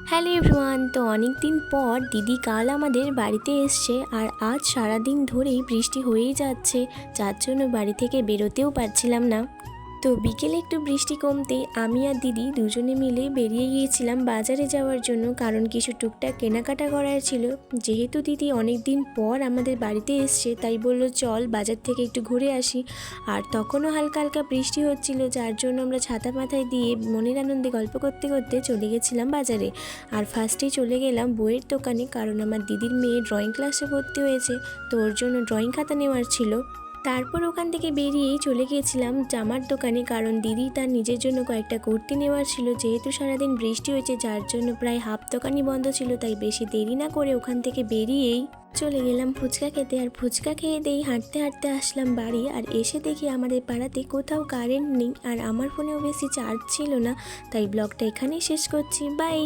Hello everyone. তো অনেক দিন পর দিদি কাল আমাদের বাড়িতে এসছে আর আজ সারাদিন ধরেই বৃষ্টি হয়েই যাচ্ছে, যার জন্য বাড়ি থেকে বেরোতেও পারছিলাম না। তো বিকেলে একটু বৃষ্টি কমতেই আমি আর দিদি দুজনে মিলে বেরিয়ে গিয়েছিলাম বাজারে যাওয়ার জন্য, কারণ কিছু টুকটাক কেনাকাটা করার ছিল। যেহেতু দিদি অনেক দিন পর আমাদের বাড়িতে এসছে তাই বললো চল বাজার থেকে একটু ঘুরে আসি। আর তখনও হালকা হালকা বৃষ্টি হচ্ছিল, যার জন্য আমরা ছাতা মাথায় দিয়ে মনের আনন্দে গল্প করতে করতে চলে গেছিলাম বাজারে। আর ফার্স্টেই চলে গেলাম বইয়ের দোকানে, কারণ আমার দিদির মেয়ে ড্রয়িং ক্লাসে ভর্তি হয়েছে, তো ওর জন্য ড্রয়িং খাতা নেওয়ার ছিল। তারপর ওখান থেকে বেরিয়েই চলে গিয়েছিলাম জামার দোকানে, কারণ দিদি তার নিজের জন্য কয়েকটা কুর্তি নেওয়ার ছিল। যেহেতু সারাদিন বৃষ্টি হয়েছে যার জন্য প্রায় হাফ দোকানই বন্ধ ছিল, তাই বেশি দেরি না করে ওখান থেকে বেরিয়েই চলে গেলাম ফুচকা খেতে। আর ফুচকা খেয়ে দিয়েই হাঁটতে হাঁটতে আসলাম বাড়ি। আর এসে দেখি আমাদের পাড়াতে কোথাও কারেন্ট নেই, আর আমার ফোনেও বেশি চার্জ ছিল না, তাই ব্লগটা এখানেই শেষ করছি। বাই।